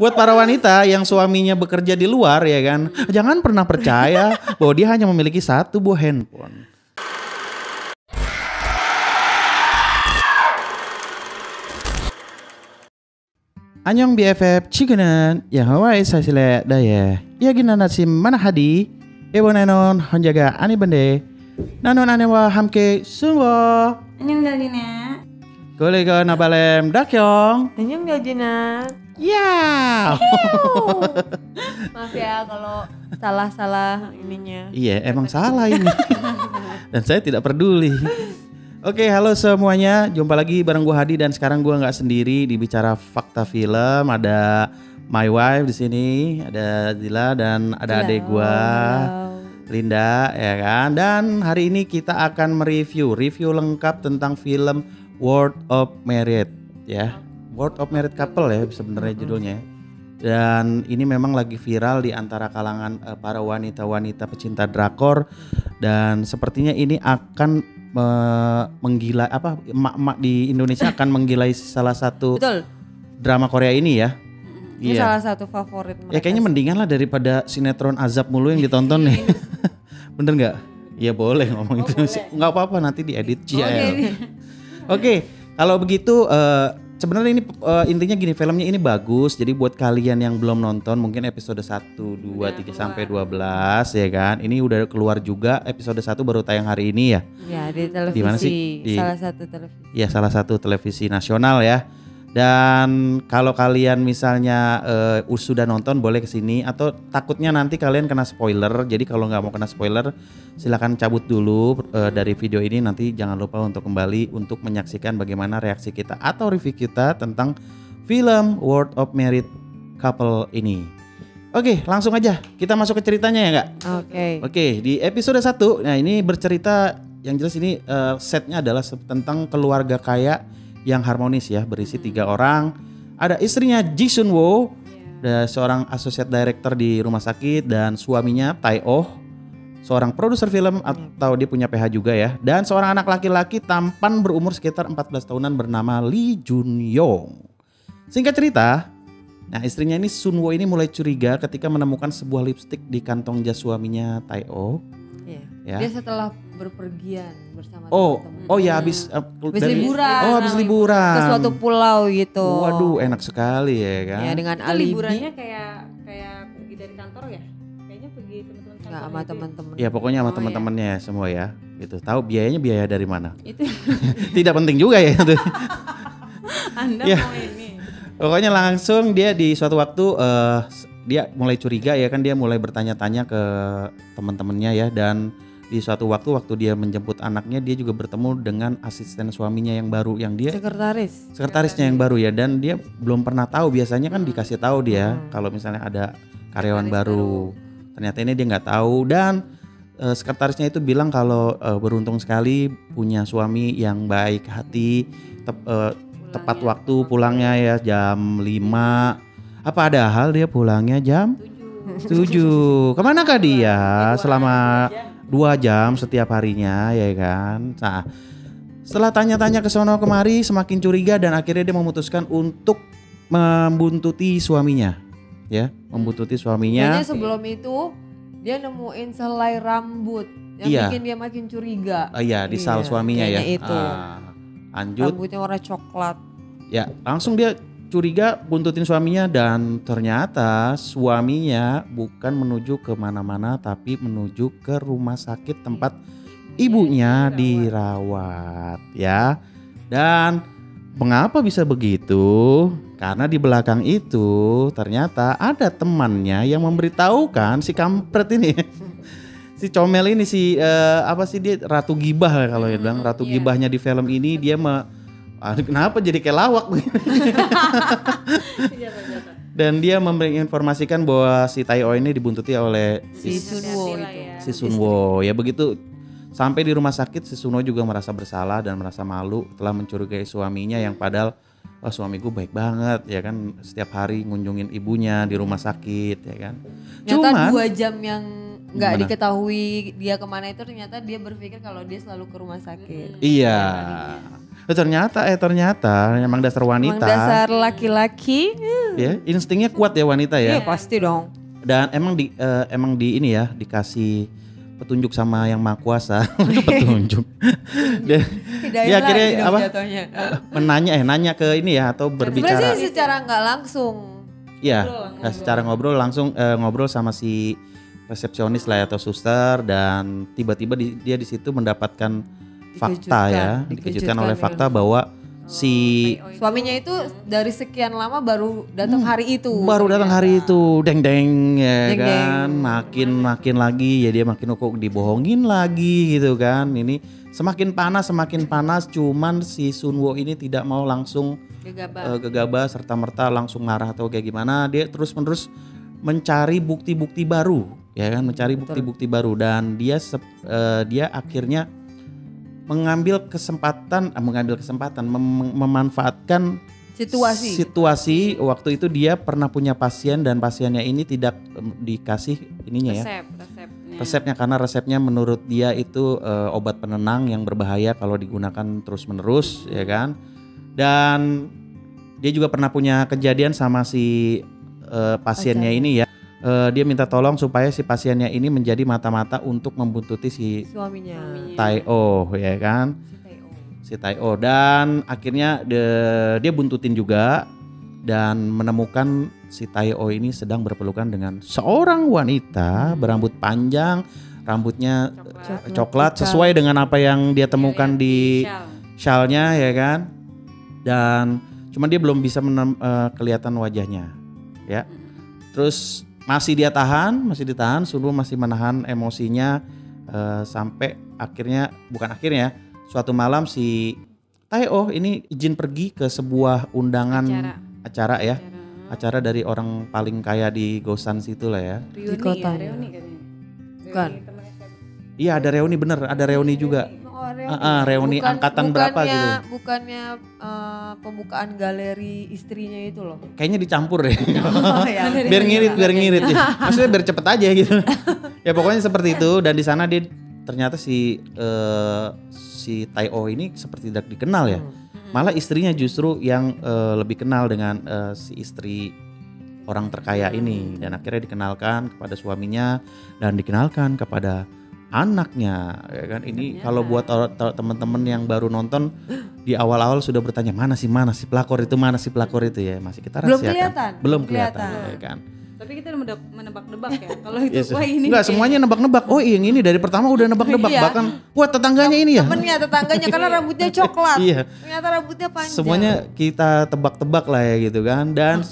Buat para wanita yang suaminya bekerja di luar ya kan, jangan pernah percaya bahwa dia hanya memiliki satu buah handphone. Anyong BFF Chikenan yang Hawaii sasile daya. Ya gina nasim mana hadi. Ebo nanon honjaga ani bende. Nanon anewa hamke sungwo. Anyong Dalina. Kolega nabalem dakyong. Anyong Galjina. Ya. Maaf ya kalau salah-salah ininya. Iya emang salah ini. Dan saya tidak peduli. Oke, halo semuanya. Jumpa lagi bareng gua Hadi dan sekarang gua nggak sendiri di Bicara Fakta Film. Ada my wife di sini, ada Zila dan ada adek gua Linda ya kan. Dan hari ini kita akan review lengkap tentang film World of Married ya. World of Married Couple ya sebenarnya judulnya. Dan ini memang lagi viral di antara kalangan para wanita-wanita pecinta drakor dan sepertinya ini akan menggila emak-emak di Indonesia akan menggilai salah satu Betul. drama Korea ini ya. Ini Iya. salah satu favorit mereka. Ya kayaknya mendingan lah daripada sinetron azab mulu yang ditonton nih. Bener nggak? Ya boleh ngomong itu. Nggak apa-apa nanti diedit. Oke, kalau begitu sebenarnya ini intinya gini, filmnya ini bagus. Jadi buat kalian yang belum nonton mungkin episode 1, 2, 3 sampai 12 ya kan. Ini udah keluar juga episode 1 baru tayang hari ini ya. Ya di televisi. Di mana sih? Salah satu televisi. Ya salah satu televisi nasional ya. Dan kalau kalian misalnya sudah nonton boleh kesini atau takutnya nanti kalian kena spoiler. Jadi kalau nggak mau kena spoiler silakan cabut dulu dari video ini. Nanti jangan lupa untuk kembali untuk menyaksikan bagaimana reaksi kita atau review kita tentang film World of Married Couple ini. Oke, langsung aja kita masuk ke ceritanya ya Kak. Oke, di episode 1, nah ini bercerita yang jelas ini setnya adalah tentang keluarga kaya yang harmonis ya, berisi 3 orang. Ada istrinya Ji Sun Wo, seorang associate director di rumah sakit, dan suaminya Tai Oh, seorang produser film atau dia punya PH juga ya. Dan seorang anak laki-laki tampan berumur sekitar 14 tahunan bernama Lee Jun Yong. Singkat cerita, nah istrinya ini Sun Wo ini mulai curiga ketika menemukan sebuah lipstik di kantong jas suaminya Tai Oh. Ya. Dia setelah berpergian bersama teman-teman. Oh ya habis liburan. Oh habis liburan. Ke suatu pulau gitu. Waduh enak sekali ya kan. Ya dengan Itu alibi. liburannya kayak pergi dari kantor ya? Kayaknya pergi teman-teman kantor. Nggak sama teman-teman. Ya pokoknya sama teman-temannya semua ya. Gitu. Tahu biayanya biaya dari mana? Itu Tidak penting juga ya itu. Anda Ya. mau ini. Pokoknya langsung dia di suatu waktu dia mulai curiga ya kan, dia mulai bertanya-tanya ke teman-temannya ya, dan di suatu waktu dia menjemput anaknya dia juga bertemu dengan asisten suaminya yang baru yang dia sekretarisnya yang baru ya, dan dia belum pernah tahu. Biasanya kan dikasih tahu dia kalau misalnya ada karyawan baru. Ternyata ini dia nggak tahu, dan sekretarisnya itu bilang kalau beruntung sekali punya suami yang baik hati, tepat waktu pulangnya ya jam 5. Apa ada hal dia pulangnya jam 7. Kemana kah dia selama 2 jam setiap harinya ya kan. Nah setelah tanya-tanya ke sono kemari semakin curiga, dan akhirnya dia memutuskan untuk membuntuti suaminya ya, membuntuti suaminya. Kayaknya sebelum itu dia nemuin selai rambut yang bikin dia makin curiga. Iya di sal suaminya ya. Itu. Lanjut. Rambutnya warna coklat. Ya langsung dia curiga, buntutin suaminya, dan ternyata suaminya bukan menuju ke mana-mana tapi menuju ke rumah sakit tempat ibunya dirawat ya. Dan mengapa bisa begitu? Karena di belakang itu ternyata ada temannya yang memberitahukan si kampret ini. Si comel ini dia ratu gibah kalau ya bilang, ratu gibahnya di film ini. Dia kenapa jadi kayak lawak begini? Dan dia menginformasikan bahwa si Tai Oh ini dibuntuti oleh si Sunwo itu. Si Sunwo ya begitu. Sampai di rumah sakit si Sunwo juga merasa bersalah dan merasa malu telah mencurigai suaminya yang padahal suamiku baik banget ya kan, setiap hari ngunjungin ibunya di rumah sakit ya kan. Ternyata 2 jam yang nggak diketahui dia kemana itu, ternyata dia berpikir kalau dia selalu ke rumah sakit. Iya. Ternyata emang dasar wanita. Emang dasar laki-laki. Ya, instingnya kuat ya wanita ya. Iya pasti dong. Dan emang di ini ya dikasih petunjuk sama yang Maha Kuasa. Petunjuk. Dia akhirnya apa? Nanya ke ini ya atau berbicara. Sebenarnya secara nggak langsung. Iya, secara ngobrol langsung ngobrol sama si resepsionis lah ya, atau suster, dan tiba-tiba dia di situ mendapatkan fakta ya, dikejutkan oleh fakta bahwa si suaminya itu dari sekian lama baru datang hari itu. Baru datang hari itu, deng ya kan, makin lagi ya dia makin kok dibohongin lagi gitu kan. Ini semakin panas, cuman si Sunwo ini tidak mau langsung gegabah serta-merta langsung marah atau kayak gimana. Dia terus-menerus mencari bukti-bukti baru, ya kan, mencari bukti-bukti baru, dan dia akhirnya mengambil kesempatan memanfaatkan situasi waktu itu. Dia pernah punya pasien dan pasiennya ini tidak dikasih ininya resepnya karena resepnya menurut dia itu obat penenang yang berbahaya kalau digunakan terus-menerus, ya kan. Dan dia juga pernah punya kejadian sama si pasiennya ini ya. Dia minta tolong supaya si pasiennya ini menjadi mata-mata untuk membuntuti si suaminya Tai-o, ya kan, si Tai-o. Dan akhirnya dia buntutin juga dan menemukan si Tai-o ini sedang berpelukan dengan seorang wanita berambut panjang, rambutnya coklat sesuai dengan apa yang dia temukan di syalnya, ya kan. Dan cuman dia belum bisa kelihatan wajahnya, ya. Terus masih ditahan, Sunwo masih menahan emosinya sampai suatu malam si Tai-o ini izin pergi ke sebuah undangan acara dari orang paling kaya di Gosan situ lah ya. Di kota. Reuni katanya. Bukan. Iya ada reuni, bener, ada reuni juga. Reuni angkatan berapa gitu. Bukannya pembukaan galeri istrinya itu loh. Kayaknya dicampur deh. Ya. biar ngirit ya. Maksudnya biar cepet aja gitu. Ya pokoknya seperti itu, dan di sana dia ternyata si Tai-o ini seperti tidak dikenal ya. Malah istrinya justru yang lebih kenal dengan si istri orang terkaya ini, dan akhirnya dikenalkan kepada suaminya dan dikenalkan kepada anaknya, ya kan. Ini kalau buat teman-teman yang baru nonton di awal-awal sudah bertanya mana sih pelakor itu ya, masih kita rahasiakan. Belum kelihatan, ya kan. Tapi kita menebak-nebak ya kalau itu. Wah ini enggak semuanya nebak-nebak. Oh yang ini dari pertama udah nebak-nebak. Bahkan wah tetangganya ini ya. Tetangganya karena rambutnya coklat. Iya. Ternyata rambutnya panjang. Semuanya kita tebak-tebak lah ya gitu kan. Dan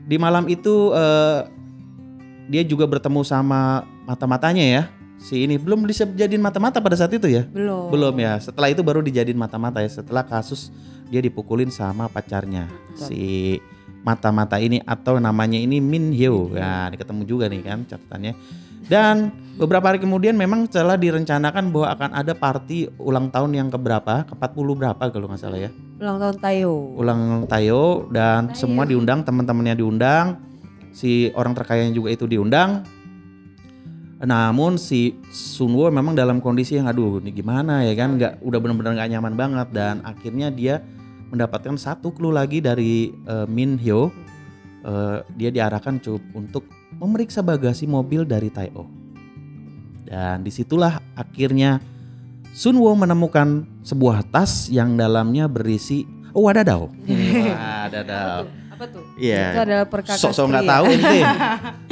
di malam itu dia juga bertemu sama mata-matanya ya. Si ini belum bisa jadiin mata-mata pada saat itu ya? Belum ya. Setelah itu baru dijadiin mata-mata ya. Setelah kasus dia dipukulin sama pacarnya. Si mata-mata ini atau namanya ini Min Hyo. Nah, ketemu juga nih kan catatannya. Dan beberapa hari kemudian memang telah direncanakan bahwa akan ada party ulang tahun yang keberapa? Ke-40 berapa kalau nggak salah ya? Ulang tahun Tai-o. Ulang Tai-o dan semua diundang, teman-temannya diundang. Si orang terkayanya juga itu diundang. Namun si Sunwo memang dalam kondisi yang aduh ini gimana ya kan, udah benar-benar nggak nyaman banget, dan akhirnya dia mendapatkan satu clue lagi dari Min Hyo. Dia diarahkan untuk memeriksa bagasi mobil dari Tai-o, dan disitulah akhirnya Sunwo menemukan sebuah tas yang dalamnya berisi wadadaw. Apa tuh? Iya. Itu adalah perkakas pria. Sok nggak tahu ente.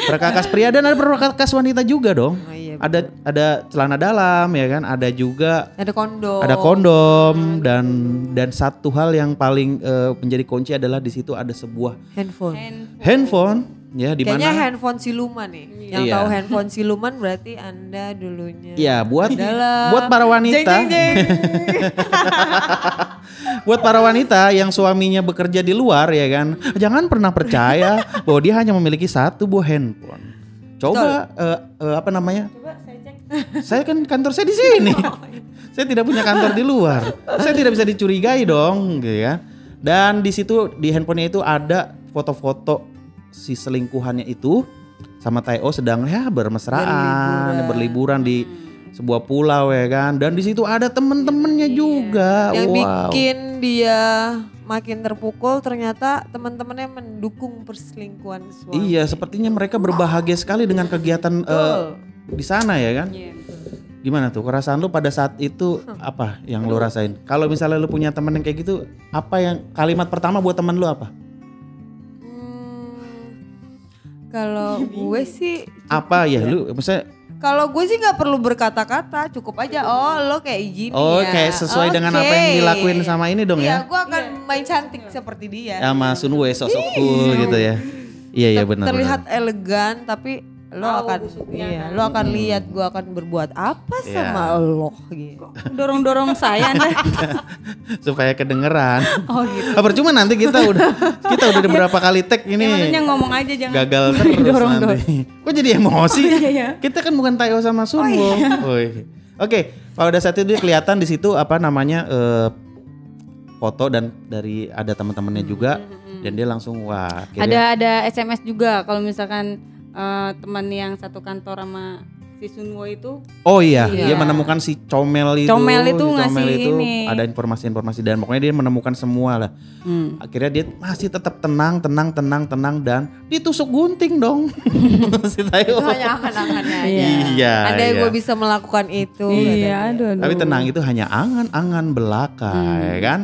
Perkakas pria dan ada perkakas wanita juga dong. Oh, iya, ada celana dalam ya kan, ada juga ada kondom dan satu hal yang paling menjadi kunci adalah di situ ada sebuah handphone ya, di mana kayaknya handphone siluman nih. Yang iya. tahu handphone siluman berarti Anda dulunya. Iya, buat para wanita. Buat para wanita yang suaminya bekerja di luar ya kan, jangan pernah percaya bahwa dia hanya memiliki satu buah handphone. Coba apa namanya? Coba saya cek. Saya kan kantor saya di sini. Saya tidak punya kantor di luar. Saya tidak bisa dicurigai dong, gitu ya. Dan di situ di handphonenya itu ada foto-foto si selingkuhannya itu sama Tai-o sedang ya bermesraan, berliburan di sebuah pulau ya kan. Dan di situ ada temen-temennya juga. Yang Wow. bikin dia makin terpukul ternyata teman-temannya mendukung perselingkuhan suami. Iya, sepertinya mereka berbahagia sekali dengan kegiatan di sana ya kan. Iya, betul. Gimana tuh perasaan lu pada saat itu, apa yang lu rasain? Kalau misalnya lu punya temen yang kayak gitu, apa yang kalimat pertama buat temen lu apa? Kalau gue sih, Apa ya lu maksudnya kalau gue sih nggak perlu berkata-kata, cukup aja. Oh, lo kayak gini oh ya. kayak sesuai dengan apa yang dilakuin sama ini dong Iya, ya? gue akan main cantik seperti dia. Sama Sunwoo sosok cool gitu ya. Iya iya benar. Terlihat elegan tapi lo Tahu akan busuknya kan. lo akan lihat gue akan berbuat apa Iya. sama lo gitu. Dorong-dorong saya Anda. Supaya kedengeran. Oh gitu. Percuma nanti kita udah beberapa kali tag Ya, ini maksudnya ngomong aja jangan gagal terus dorong-dorong. nanti. Kok jadi emosi? Iya. Kita kan bukan Tayo sama Sunwoo. Oke, pada saat itu dia kelihatan di situ apa namanya foto dan dari ada teman-temannya juga dan dia langsung wah akhirnya Ada SMS juga kalau misalkan teman yang satu kantor sama si Sunwoo itu oh iya, Iya. dia menemukan si Comel itu. Comel itu si ngasih itu ini. ada informasi-informasi dan pokoknya dia menemukan semua lah. Akhirnya dia masih tetap tenang dan ditusuk gunting dong. Si Tayo. Itu hanya angan-angannya aja. Iya. Ada yang iya. gue bisa melakukan itu. iya katanya. aduh. Tapi tenang itu hanya angan-angan belaka ya kan.